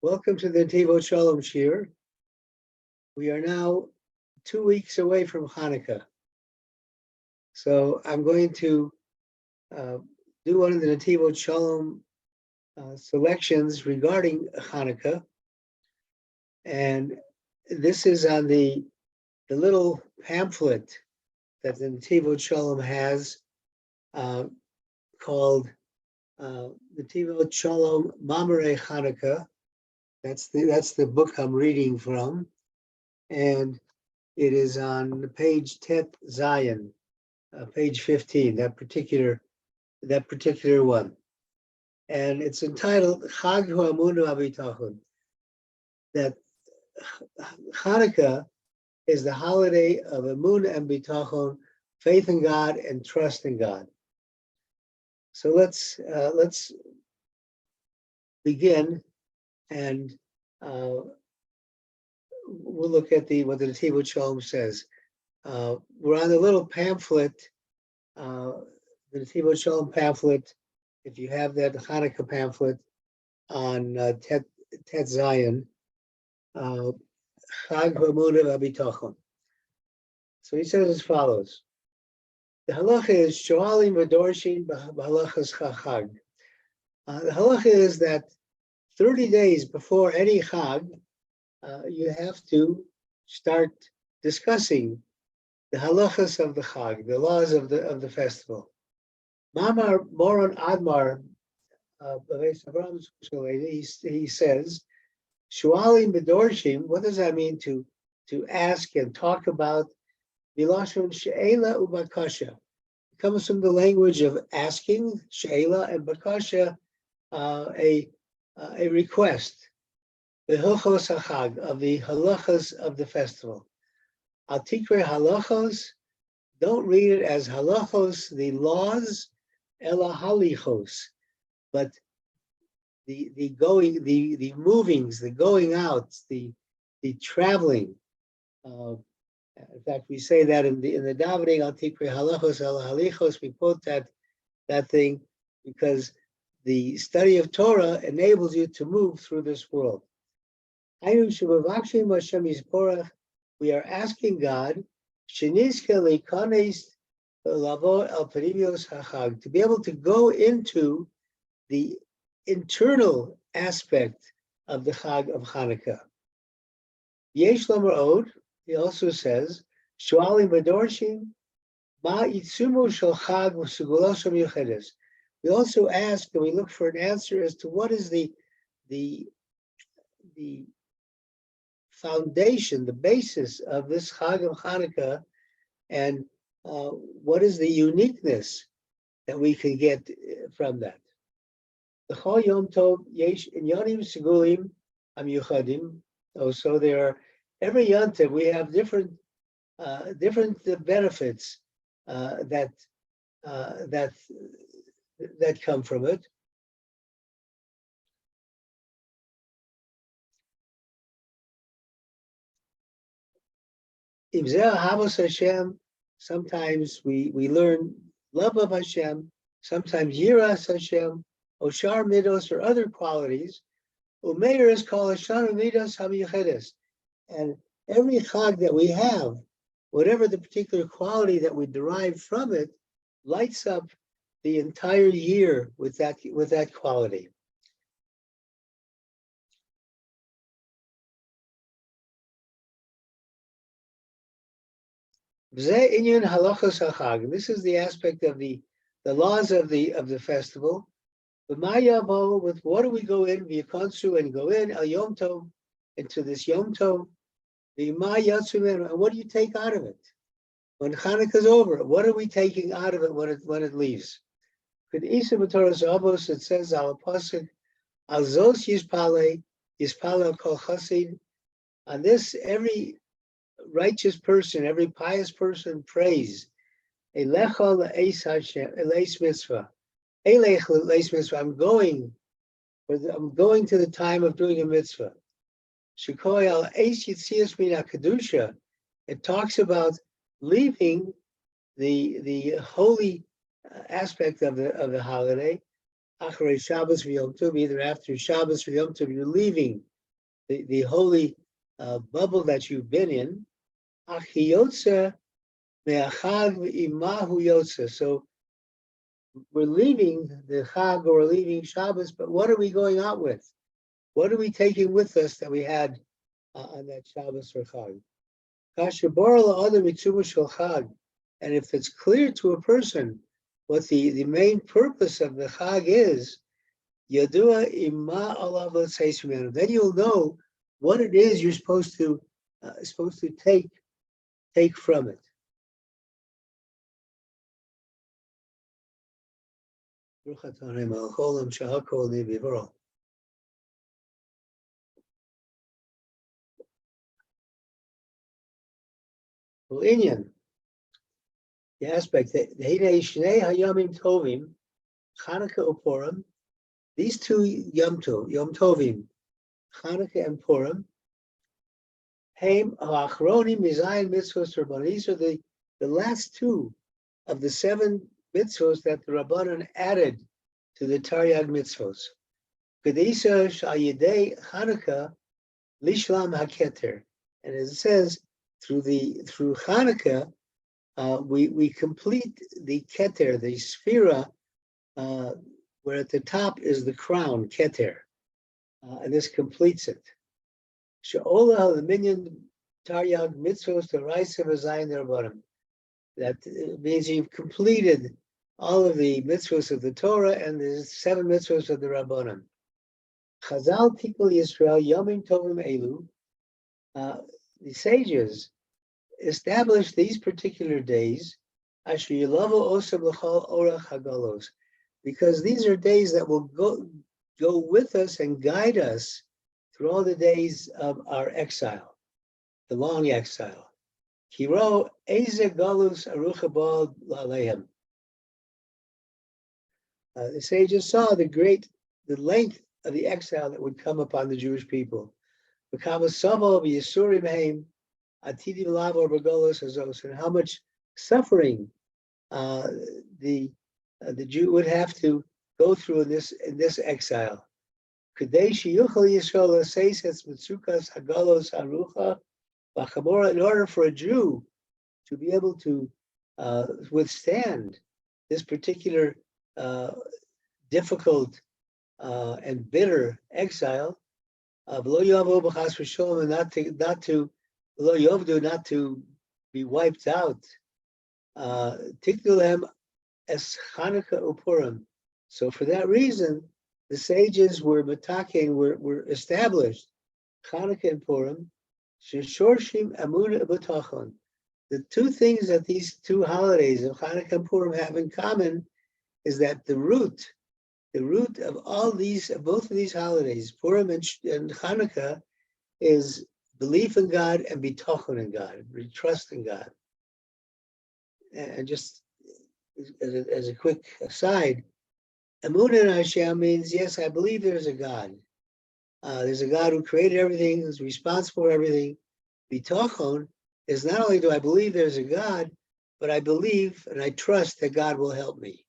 Welcome to the Netivot Shalom Shir. We are now 2 weeks away from Hanukkah. So I'm going to do one of the Netivot Shalom selections regarding Hanukkah. And this is on the little pamphlet that the Netivot Shalom has called Netivot Shalom Mamarei Hanukkah. That's the book I'm reading from, and it is on page Tet Zion, page 15. That particular one, and it's entitled Chag Emunah and Bitachon. That Hanukkah is the holiday of Emunah and Bitachon, faith in God and trust in God. So let's begin. And we'll look at what the Netivot Shalom says. We're on the little pamphlet, the Netivot Shalom pamphlet. If you have that Hanukkah pamphlet on Tet Zion, Chag Emunah and Bitachon. So he says as follows: the halacha is shoalim v'dorshin b'halachas chag. The halacha is that 30 days before any Chag, you have to start discussing the halachas of the Chag, the laws of the festival. Mamar Moron Admar, he says, Shualim Bedorshim. What does that mean to ask and talk about? Milashon She'ela Ubakasha. It comes from the language of asking, She'ela, and Bakasha, a request, the hilchos hachag, of the halachas of the festival. Al tikre halachos, don't read it as halachos, the laws, ela halichos, but the movings, the going out, the traveling. In fact, we say that in the davening, al tikre halachos, ela halichos. We quote that thing because the study of Torah enables you to move through this world. We are asking God to be able to go into the internal aspect of the Chag of Hanukkah. Yesh Lomer Od, he also says, Shualim Badorshim, Ma Itsumu Shel Chag V'Suguloshem Yuchedes. We also ask and we look for an answer as to what is the foundation, the basis of this Chag of Hanukkah, and what is the uniqueness that we can get from that. The Chol Yom Tov Yesh Inyanim Segulim Amyuchadim. So there are every Yom Tov we have different benefits that come from it. Hashem, sometimes we learn love of Hashem, sometimes Yiras Hashem, Oshar Midos, or other qualities. Umeir is called Oshar Midos HaMiyuchedes. And every Chag that we have, whatever the particular quality that we derive from it, lights up the entire year with that quality. This is the aspect of the laws of the festival. With what do we go in? And go in al Yom Tov, into this Yom Tov. And what do you take out of it? When Hanukkah's over, what are we taking out of it when it leaves? It says al pasuk al zos yispale kol chasid. On this, every righteous person, every pious person prays. Elecha le'eis Hashem, eleis mitzvah. Elech le'eis mitzvah. I'm going to the time of doing a mitzvah. Shekoy al eis yitzias mina kedusha. It talks about leaving the holy aspect of the holiday. Acharei Shabbos v'Yom Tov, either after Shabbos or Yom Tov, you're leaving the holy bubble that you've been in. Achiyotza me'achag imahu yotza. So we're leaving the Chag, or we're leaving Shabbos, but what are we going out with? What are we taking with us that we had on that Shabbos or Chag? And if it's clear to a person what the main purpose of the Chag is, Yadua ima alav l'tzeis mimenu, then you'll know what it is you're supposed to take from it. Well, Inyan, the aspect that Shnei Hayamim Tovim, Hanukkah Upurim, these two Yom Tovim, Hanukkah and Purim, Haim Achronim Mizayin Mitzvos Rabbanon. These are the last two of the 7 mitzvos that the Rabbanon added to the Taryag mitzvos. Kedisa Shayidei Hanukkah Lishlam HaKeter. And as it says, through Hanukkah, we complete the Keter, the Sphira, where at the top is the crown, Keter. And this completes it. She'olah the minyan Taryag mitzvos to Raisa V'zayin Rabbanim. That means you've completed all of the mitzvos of the Torah and the 7 mitzvos of the Rabbanim. Chazal Tikul Yisrael Yomim Tovim Elu. The sages established these particular days, Asher Yilavo Osam L'chol Orach Hagalos, because these are days that will go with us and guide us through all the days of our exile, the long exile. Kiro Eze Galus Arucha Bal Lalehem. The sages saw the length of the exile that would come upon the Jewish people. And how much suffering the Jew would have to go through in this exile. In order for a Jew to be able to withstand this particular difficult and bitter exile, and not to be wiped out. Tiknulem es Hanukkah Upurim. So for that reason, the sages were established Hanukkah and Purim. Sheshorshim Emunah and Bitachon. The two things that these two holidays of Hanukkah and Purim have in common is that the root of both of these holidays, Purim and Hanukkah, is belief in God and bitachon in God, trust in God. And just as a quick aside, Emunah and Hashem means, yes, I believe there's a God. There's a God who created everything, who's responsible for everything. Bitachon is not only do I believe there's a God, but I believe and I trust that God will help me.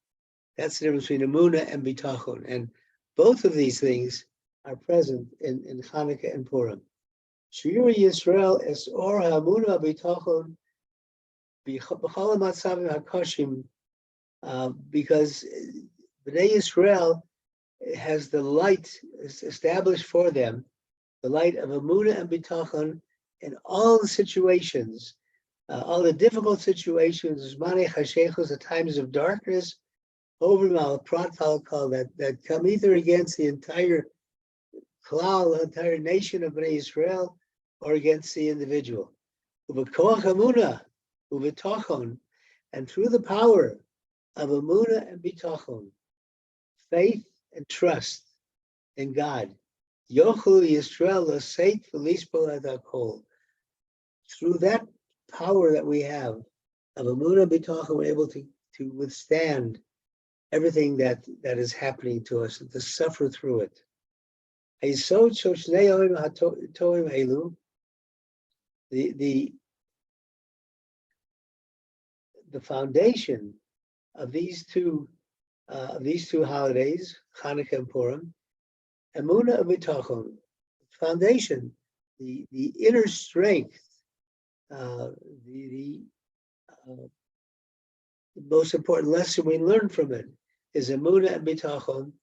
That's the difference between Emunah and Bitachon. And both of these things are present in Hanukkah and Purim. Shiri Yisrael es or ha'emunah bitachon b'chol ha'matzavim ha'kashim, because Bnei Yisrael has the light established for them, the light of Emunah and Bitachon in all the situations, all the difficult situations, the times of darkness, that come either against the entire klal, the entire nation of Bnei Yisrael, or against the individual. Ubekoach Emunah, ubetachon, and through the power of Emunah and Bitachon, faith and trust in God, Yochlu Yisrael l'seit v'lispol ad hakol. Through that power that we have of Emunah and Bitachon, we're able to withstand everything that is happening to us and to suffer through it. The foundation of these two holidays, Hanukkah and Purim, Emunah and Bitachon, foundation the inner strength, the most important lesson we learn from it is Emunah and Bitachon,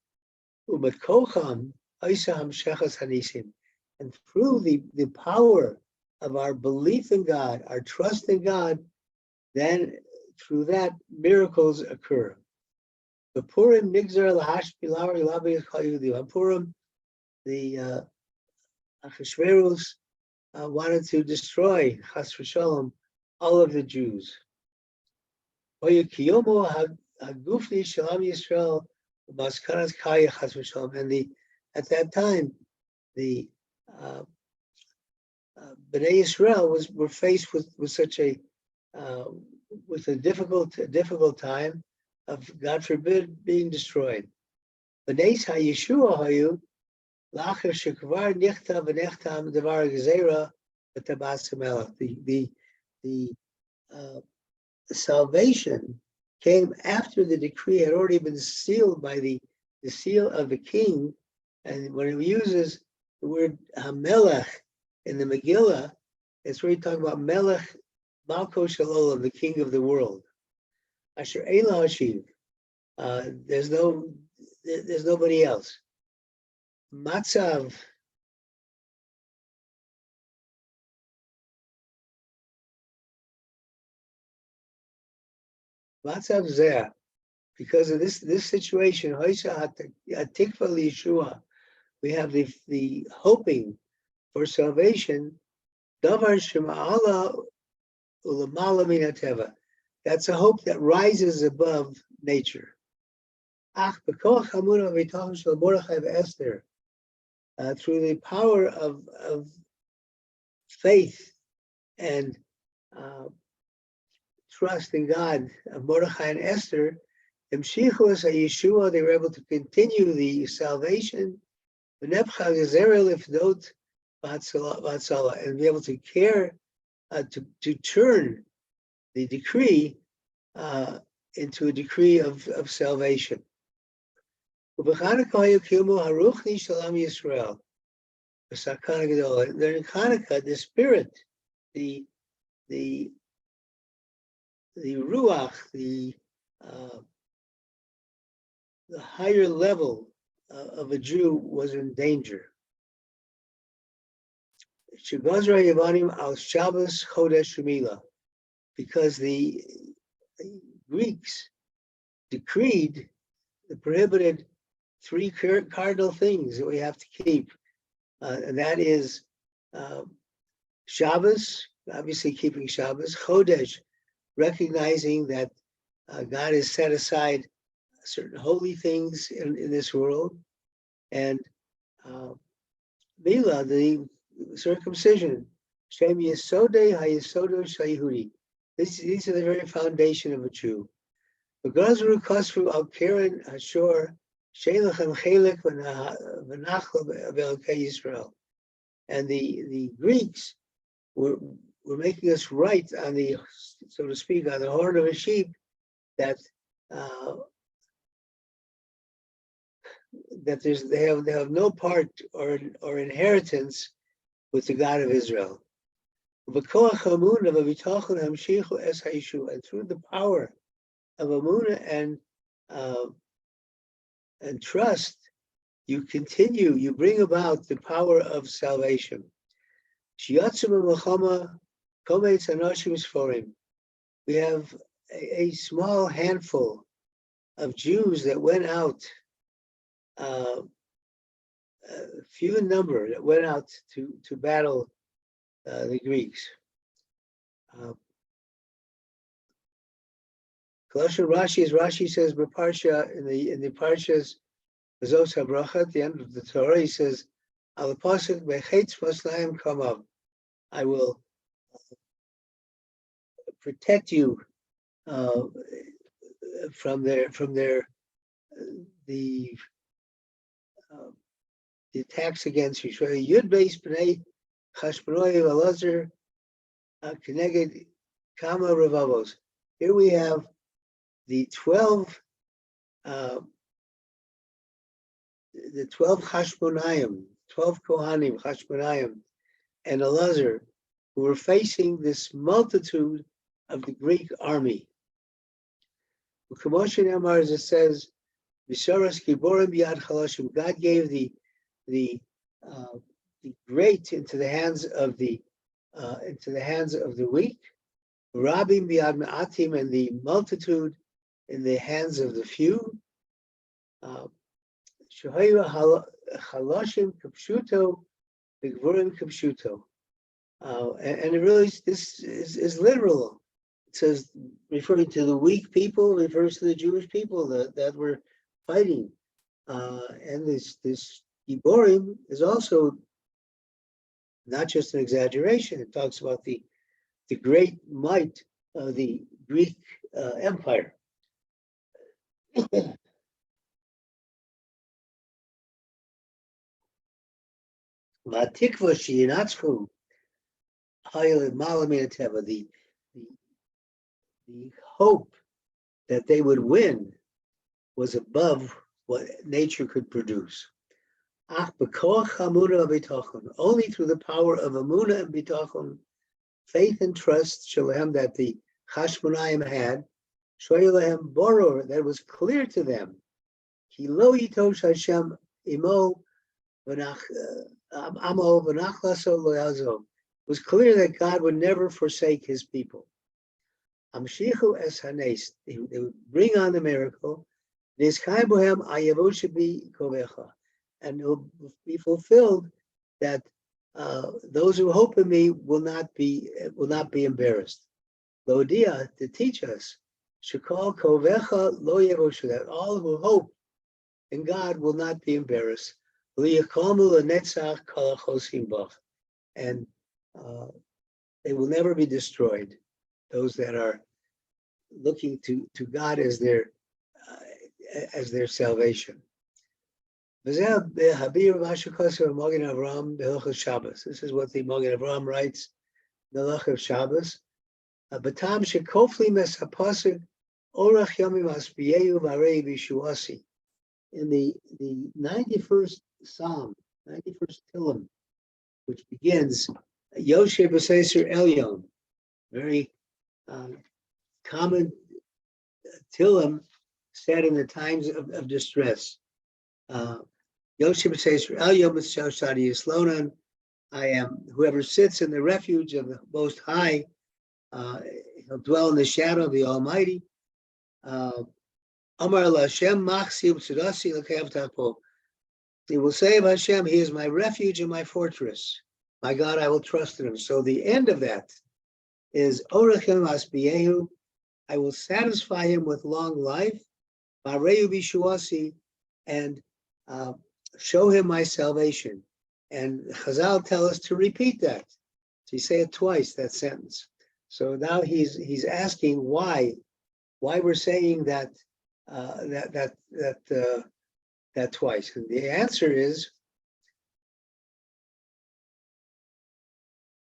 u'mekocham oisa hamshechas hanisim. And through the power of our belief in God, our trust in God, then through that miracles occur. The Purim nigzar lahashpilar ilabi chayudim. On Purim, the Achashverosh wanted to destroy chas v'shalom all of the Jews. Kiyomo hagufni shalom Yisrael maskanas kaya chas v'shalom. And at that time, the Bnei Yisrael were faced with such a difficult time of, God forbid, being destroyed. Bnei Yeshua hayu lacher shekvar nichta v'nechtam devar gezerah v'tabas melech. The salvation came after the decree had already been sealed by the seal of the king. And when it uses the word hamelech in the Megillah, it's really talking about melech malko shel the king of the world. Asher ein lo hashiv. There's nobody else. Matzav zeh, because of this situation, Yeshua, we have the hoping for salvation. Davar shema'ala ulamala min hateva. That's a hope that rises above nature. Ach b'koach Emunah and Bitachon shel Mordechai v'Esther, through the power of faith and trust in God of Mordechai and Esther, Yeshuwa, they were able to continue the salvation, and be able to care to turn the decree into a decree of salvation. During Hanukkah, the spirit, the ruach, the higher level of a Jew was in danger. Because the Greeks decreed the prohibited three cardinal things that we have to keep, and that is Shabbos, obviously keeping Shabbos, Chodesh, recognizing that God has set aside certain holy things in this world, and Mila, the circumcision, Shem Yesodei HaYesodo Shayhudi. These are the very foundation of a Jew. V'gazru kasru al keren hashor sheilachem chelik v'nachla v'elkei Yisrael. And the Greeks were making us write on the, so to speak, on the horn of a sheep, that they have no part or inheritance with the God of Israel. And through the power of Emunah and trust, you bring about the power of salvation. We have a small handful of Jews that went out, few in number, that went out to battle the Greeks. Rashi says, Parsha, in the Parshas Zos HaBracha, at the end of the Torah, he says, Al Pasuk Bechetz Maslayim Kamav, I will protect you from the attacks against you. Yud Beis B'nei Chashmonoi Elazar Keneged Kama Revavos. Here we have the 12 Chashmonayim, 12 Kohanim Chashmonayim, and Elazar, who were facing this multitude of the Greek army. As it says, God gave the great into the hands of the weak, Rabim biad ma'atim, and the multitude in the hands of the few. Shehayu halashim kapshuto, bigvurim kapshuto. And it really, this is literal. It says, referring to the weak people, refers to the Jewish people that were fighting. And this Giborim is also not just an exaggeration. It talks about the great might of the Greek Empire. The hope that they would win was above what nature could produce. Only through the power of Emunah and Bitachon, faith and trust, Shalom, that the Hashmonaim had, Shoyalahem Boror, that was clear to them. Ki lo yitosh Hashem imo amo v'nachlaso lo yazo. It was clear that God would never forsake his people. Amshichu es hanes, they would bring on the miracle. Nizkai bohem ayavot shebi kovecha, and it will be fulfilled that those who hope in me will not be embarrassed. Lodia, to teach us, shekal kovecha lo yavoshu, that all who hope in God will not be embarrassed. Liyakomu lenetzach kol hachosim bach, and they will never be destroyed. Those that are looking to God as their salvation. This is what the Magen Avraham writes in the Lach of Shabbos. Batam shekofli mes hapasuk orach yomim asbiyehu varei bishuasi. In the 91st Psalm, 91st Tillim, which begins Yoshe b'Seser Elyon, very common Tillim said in the times of distress. Yoshe b'Seser Elyon b'Shel Shadi Yislonan. I am whoever sits in the refuge of the Most High. He'll dwell in the shadow of the Almighty. Amar Hashem machsi u'tzidasi l'kev tapo. He will say of Hashem, he is my refuge and my fortress. My God, I will trust in him. So the end of that is Orachem asbiyehu. I will satisfy him with long life. Bareyu bishuasi, and show him my salvation. And Chazal tell us to repeat that. So you say it twice, that sentence. So now he's asking why we're saying that twice. And the answer is,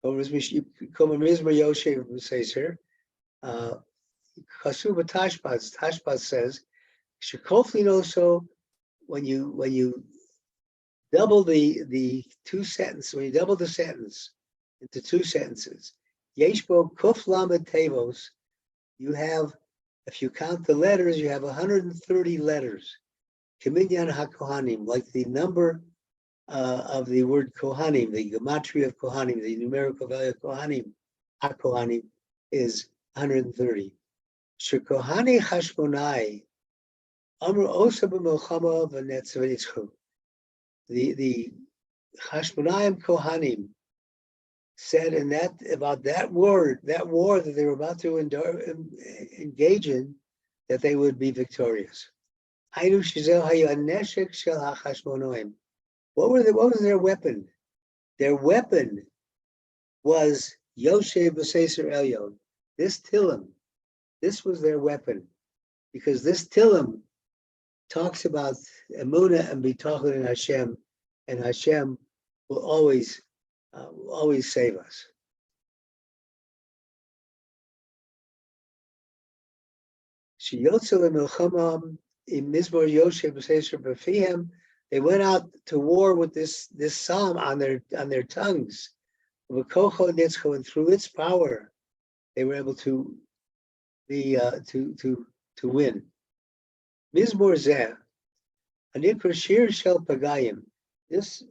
Tashbaz says, Shekoflin also, when you double the two sentences, when you double the sentence into two sentences, Yeshbo Kuf Lamed Tevos, you have, if you count the letters, you have 130 letters. Kiminyan HaKohanim, like the number of the word Kohanim, the gematria of Kohanim, the numerical value of Kohanim, HaKohanim is 130. Shekohani Hashmonai, Amr Osa b'Milchama v'Netzvenitzchu. The Hashmonayim Kohanim said in that about that war that they were about to engage in, that they would be victorious. What was their weapon? Their weapon was Yoshe b'Seser Elyon. This Tillim, this was their weapon, because this Tillim talks about Emunah and Bitachon in Hashem, and Hashem will always save us. They went out to war with this psalm on their tongues. and through its power, they were able to win. Mizmor Zeh, Anikra Shir Shel Pagayim. This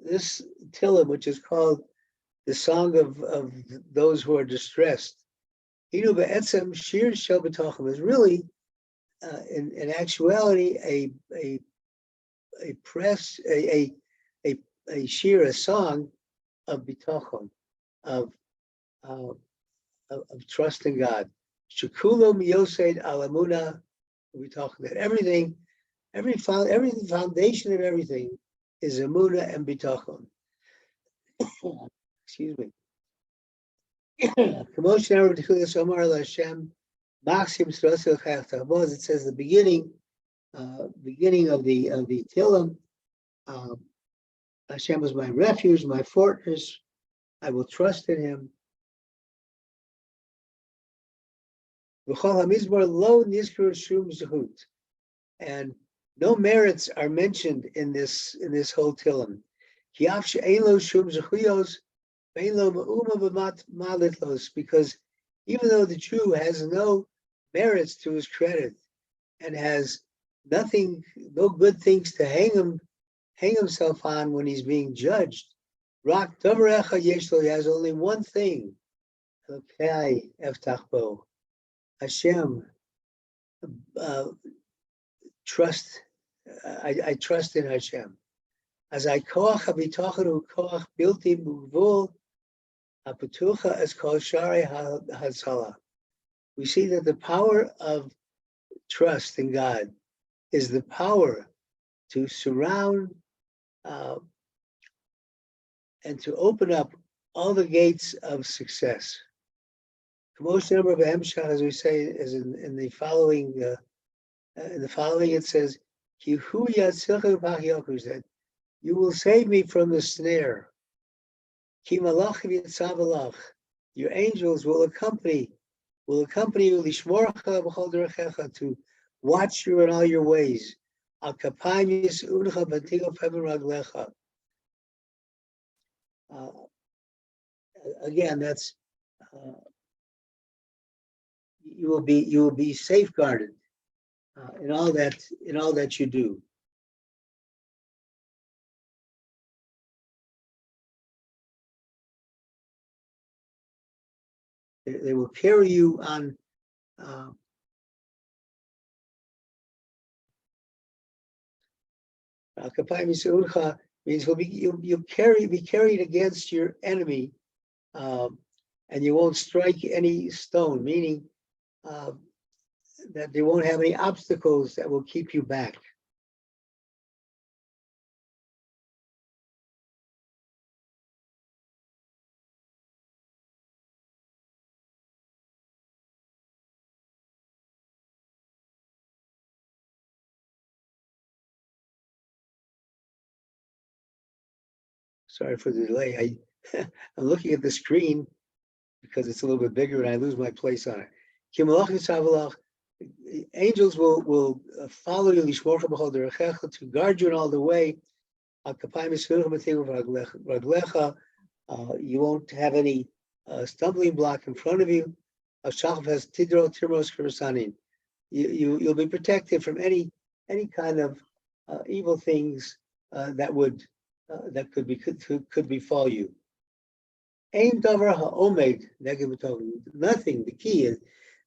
Tillim, which is called the song of those who are distressed, Hinu Be'etzem Shir Shel Bitachon, is really, in actuality, a shir, a song of bitachon, of trust in God. Shekulo miyosed al emunah. We talk about everything, every foundation of everything is emunah and bitachon. Excuse me. Commotion over Techilas Omar Hashem, Maxim Srosil Chayach. It says the beginning of the Tillim. Hashem is my refuge, my fortress. I will trust in Him. And no merits are mentioned in this whole Tillim. Because even though the Jew has no merits to his credit and has nothing, no good things to hang himself on when he's being judged, he has only one thing. Hashem, trust. I trust in Hashem. As I koach habitachon koach bilti mugvul hapetucha as kol shari hatzala. We see that the power of trust in God is the power to surround and to open up all the gates of success. Most number of Hemshach, as we say, is in the following. In the following, it says, that you will save me from the snare. Your angels will accompany you to watch you in all your ways. Again, that's you will be safeguarded in all that you do. They will carry you on. Means you'll be carried against your enemy, and you won't strike any stone. Meaning that they won't have any obstacles that will keep you back. Sorry for the delay. I'm looking at the screen because it's a little bit bigger and I lose my place on it. Angels will follow you to guard you in all the way. You won't have any stumbling block in front of you. You'll be protected from any kind of evil things that could befall you. Nothing. The key is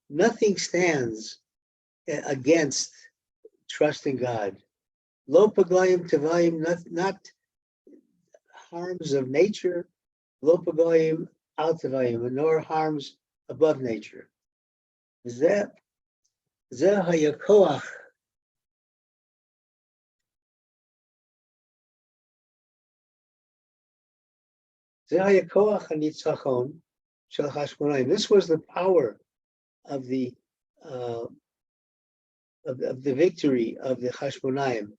nothing stands against trusting God. Lo pagayim tevayim, not harms of nature. Lo pagayim al tevayim, nor harms above nature. Zeh hayakoach. This was the power of the victory of the Chashmonayim.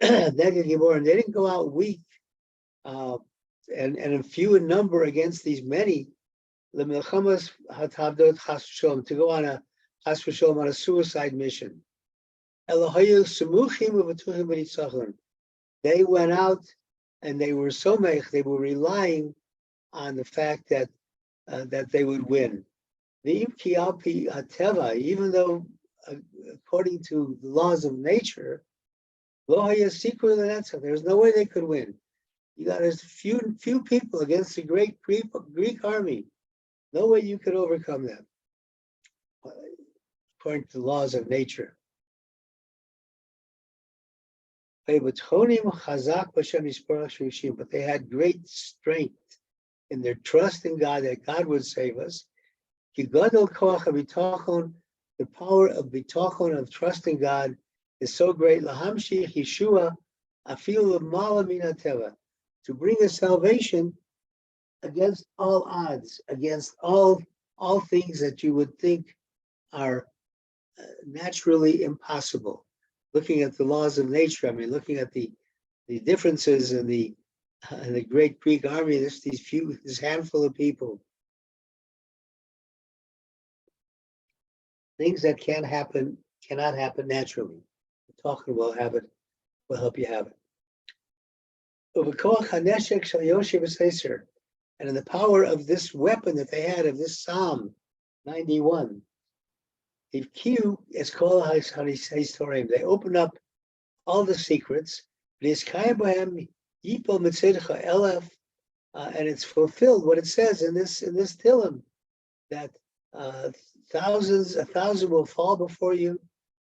And they didn't go out weak and few in number against these many. To go on a suicide mission. They went out and they were somech, they were relying on the fact that that they would win. The Imki Alpi Hateva, even though according to the laws of nature, there's no way they could win. You got as few people against the great Greek army. No way you could overcome them, according to the laws of nature. But they had great strength in their trust in God, that God would save us. The power of bitachon, of trusting God, is so great. Lahamshi Yeshua, afilu mala min hateva, to bring a salvation against all odds, against all things that you would think are naturally impossible. Looking at the laws of nature, I mean, looking at the differences in the great Greek army, this handful of people, things that cannot happen naturally. We're talking about habit will help you have it. And in the power of this weapon that they had, of this Psalm 91, they open up all the secrets, and it's fulfilled what it says in this Tillim, that 1,000 will fall before you,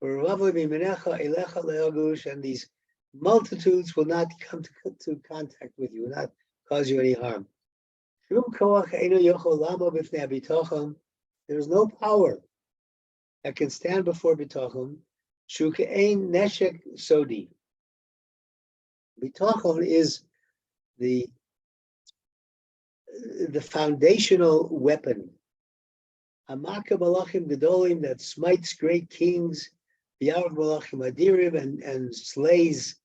and these multitudes will not come to contact with you, will not cause you any harm. There is no power that can stand before bitachon. Shukein neshek sodi. Bitachon is the foundational weapon. Hamaka malachim gedolim, that smites great kings, b'yarg malachim adirim, and slays,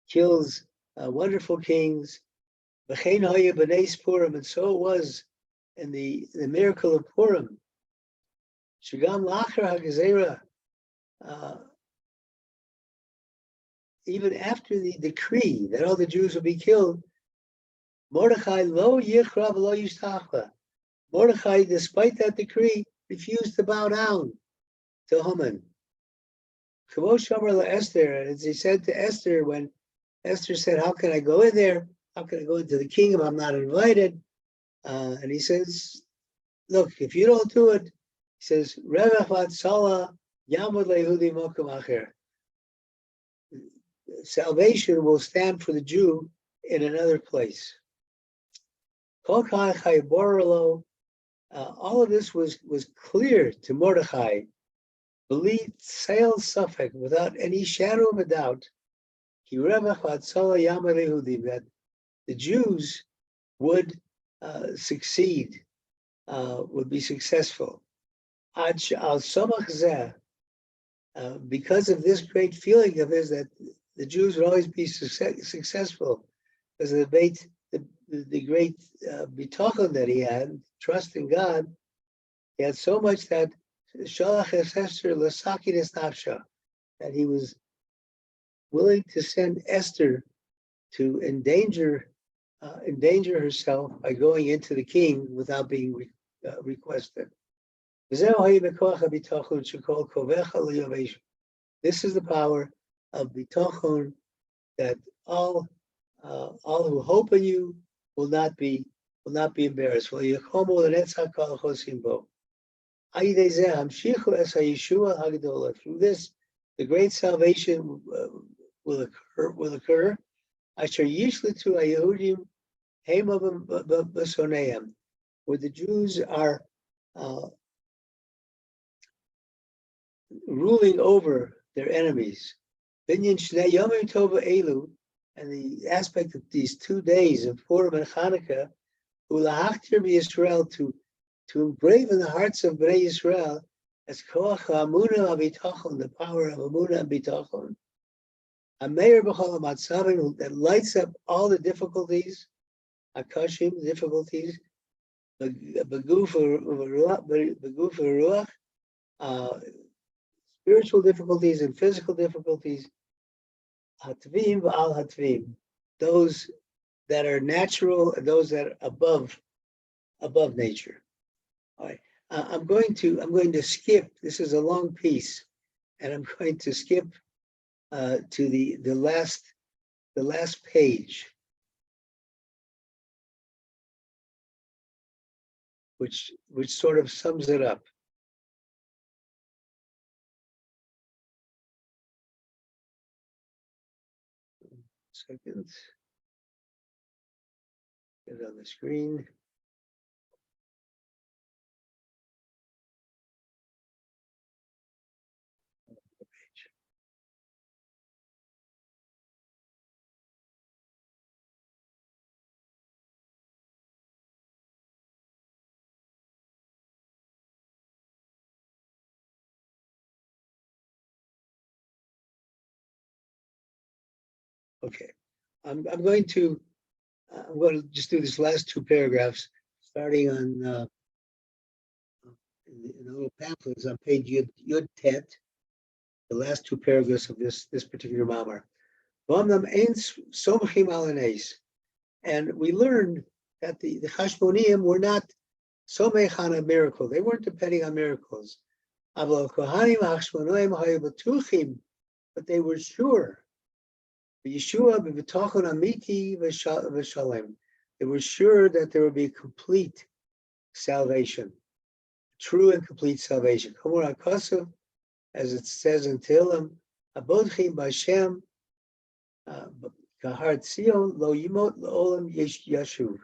kills wonderful kings. V'chein haya b'neis Purim, and so it was in the miracle of Purim. Shigam lachar hagezera, even after the decree that all the Jews will be killed, Mordechai lo yichra v'lo yishtachva. Mordechai, despite that decree, refused to bow down to Haman. Esther, as he said to Esther, when Esther said, "How can I go in there? How can I go into the kingdom? I'm not invited." And he says, "Look, if you don't do it," he says, salvation will stand for the Jew in another place. All of this was clear to Mordechai, believed sail suffix without any shadow of a doubt, that the Jews would succeed, would be successful. Because of this great feeling of his, that the Jews would always be successful, because of the great bitachon that he had, trust in God. He had so much that that he was willing to send Esther to endanger herself by going into the king without being requested. This is the power of bitachon, that all who hope in you will not be embarrassed. Through this, the great salvation will occur. Where the Jews are ruling over their enemies. And the aspect of these 2 days of Purim and Hanukkah, to engrave in the hearts of Bnei Yisrael as koach Emunah and Bitachon, the power of Emunah and Bitachon, that lights up all the difficulties, akashim, difficulties, beguf ruach, spiritual difficulties and physical difficulties, hatvim v'al hatvim, those that are natural and those that are above nature. All right. I'm going to skip. This is a long piece, and I'm going to skip to the last page, which sort of sums it up. Second, get it on the screen. Okay, I'm going to just do these last two paragraphs, starting on in the little pamphlets on page Yud Tet, the last two paragraphs of this particular mamar. And we learned that the Chashmonim were not somech on a miracle. They weren't depending on miracles. But they were sure. Yeshua Bitachon Amiti v'Shalom. They were sure that there would be complete salvation, true and complete salvation. As it says in Tehillim, Abodchim B'Hashem Kahar Tzion Lo Yimot L'Olam Yashuv.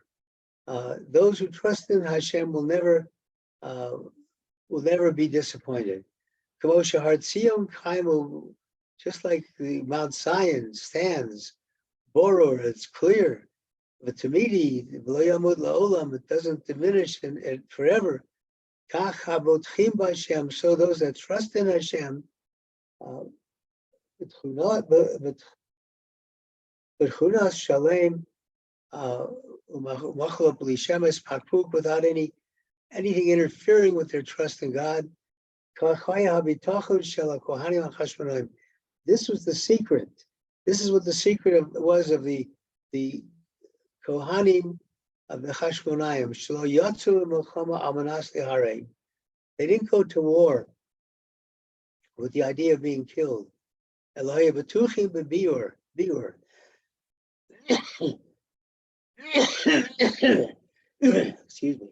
Those who trust in Hashem will never be disappointed. Kamo Shahar Tzion Chaimu. Just like the Mount Zion stands, boror, it's clear. But Tamidi, it doesn't diminish and forever. So those that trust in Hashem, without anything interfering with their trust in God. This was the secret. This is what the secret was of the Kohanim of the Chashmonayim. They didn't go to war with the idea of being killed. Excuse me.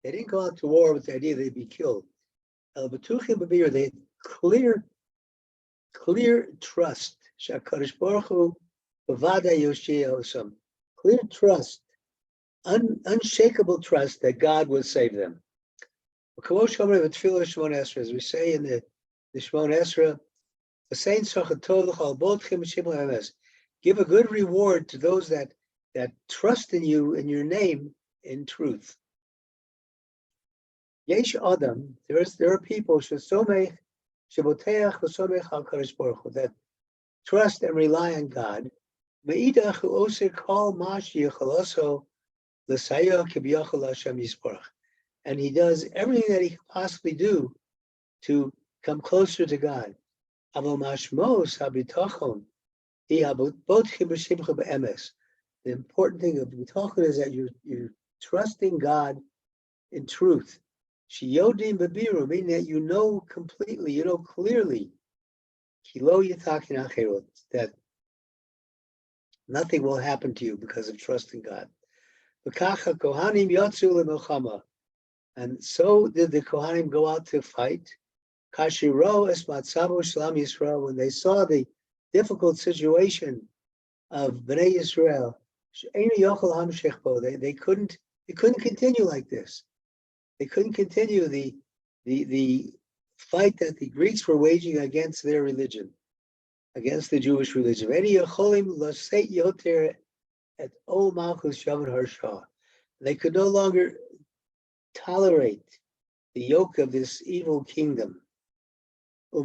They didn't go out to war with the idea they'd be killed. They had clear trust. Clear trust, unshakable trust that God would save them. As we say in the Shemon Esra, give a good reward to those that trust in you, in your name, in truth. Yesh Adam, there are people that trust and rely on God. And he does everything that he can possibly do to come closer to God. The important thing of bitachon is that you're trusting God in truth. Shiyodim bebiru, meaning that you know completely, you know clearly, that nothing will happen to you because of trusting God. And so did the Kohanim go out to fight. When they saw the difficult situation of Bnei Yisrael, they couldn't continue like this. They couldn't continue the fight that the Greeks were waging against their religion, against the Jewish religion. They could no longer tolerate the yoke of this evil kingdom. They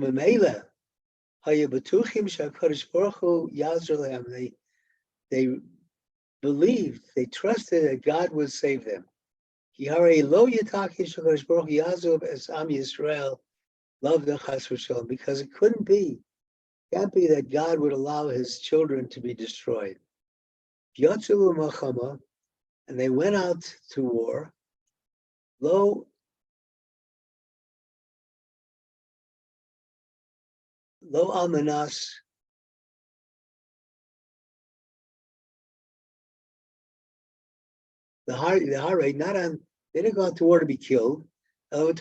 believed, they trusted that God would save them. Kihare lo yitaki shakadosh baruch hu yazov es am Yisrael love the chas v'shalom, because it can't be that God would allow his children to be destroyed. Yotzu l'malchama, and they went out to war. Lo almanas, the hare, not on, they didn't go out to war to be killed. They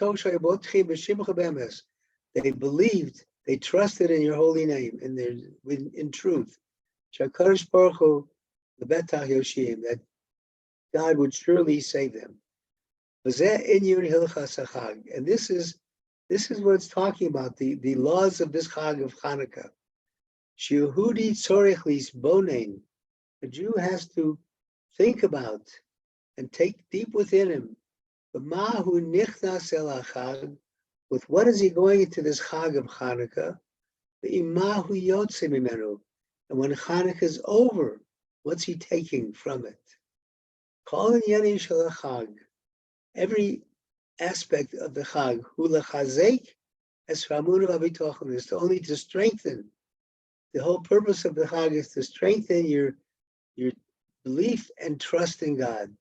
believed, they trusted in your holy name, in truth. Shakadosh Baruch Hu, the Betach Yoshim, that God would surely save them. And this is what it's talking about, the laws of this Chag of Hanukkah. Shehudi tzorech lisbonen, a Jew has to think about and take deep within him, Mahu nichnas el hachag, with what is he going into this Chag of Hanukkah? Mahu yotze mimenu, and when Hanukkah is over, what's he taking from it? Kol inyanim shel hachag, every aspect of the Chag, hu lechazek es Emunah and Bitachon, is only to strengthen. The whole purpose of the Chag is to strengthen your belief and trust in God.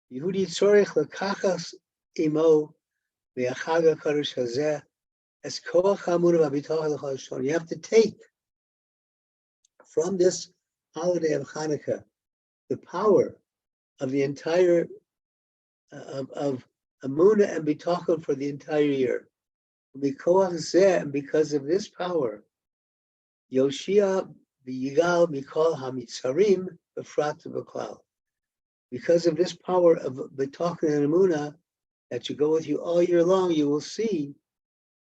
Yehudi tzorech lekachas imo ve'achag hakadosh hazeh es koach Emunah and Bitachon l'chol shon. You have to take from this holiday of Hanukkah the power of the entire of Emunah and Bitachon for the entire year. And because of this power, Yoshia v'yigal mikol hamitzarim b'frat v'klal. Because of this power of Bitachon and Emunah that you go with you all year long, you will see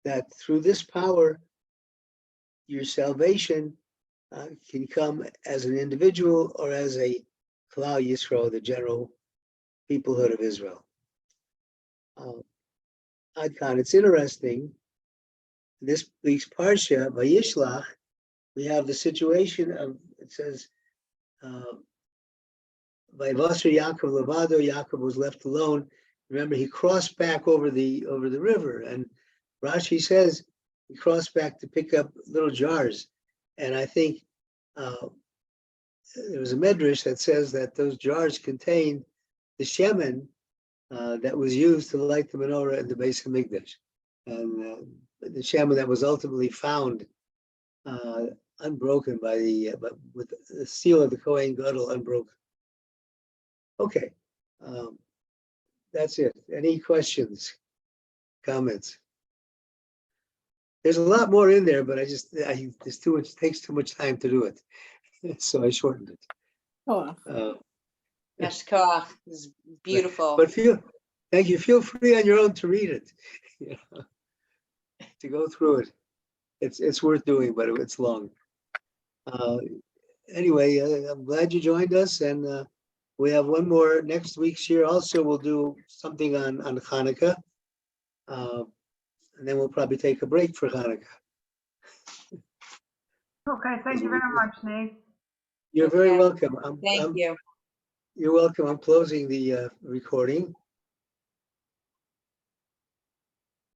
that through this power, your salvation can come as an individual or as a Klal Yisrael, the general peoplehood of Israel. Adkan, it's interesting. This week's Parsha, Vayishlach, we have the situation of, it says, Vayvasar Yaakov Levado, Yaakov was left alone. Remember, he crossed back over the river, and Rashi says he crossed back to pick up little jars. And I think there was a medrash that says that those jars contained the shemen that was used to light the menorah in the Beis Hamikdash, and the shemen that was ultimately found unbroken but with the seal of the Kohen Gadol unbroken. Okay, that's it. Any questions, comments? There's a lot more in there, but there's too much. Takes too much time to do it, so I shortened it. Oh. Yes, koach is beautiful. But thank you. Feel free on your own to read it, to go through it. It's worth doing, but it's long. Anyway, I'm glad you joined us, and we have one more next week's year. Also, we'll do something on Hanukkah, and then we'll probably take a break for Hanukkah. Okay, thank you very much, Nate. You're very welcome. Thank you. You're welcome. I'm closing the recording.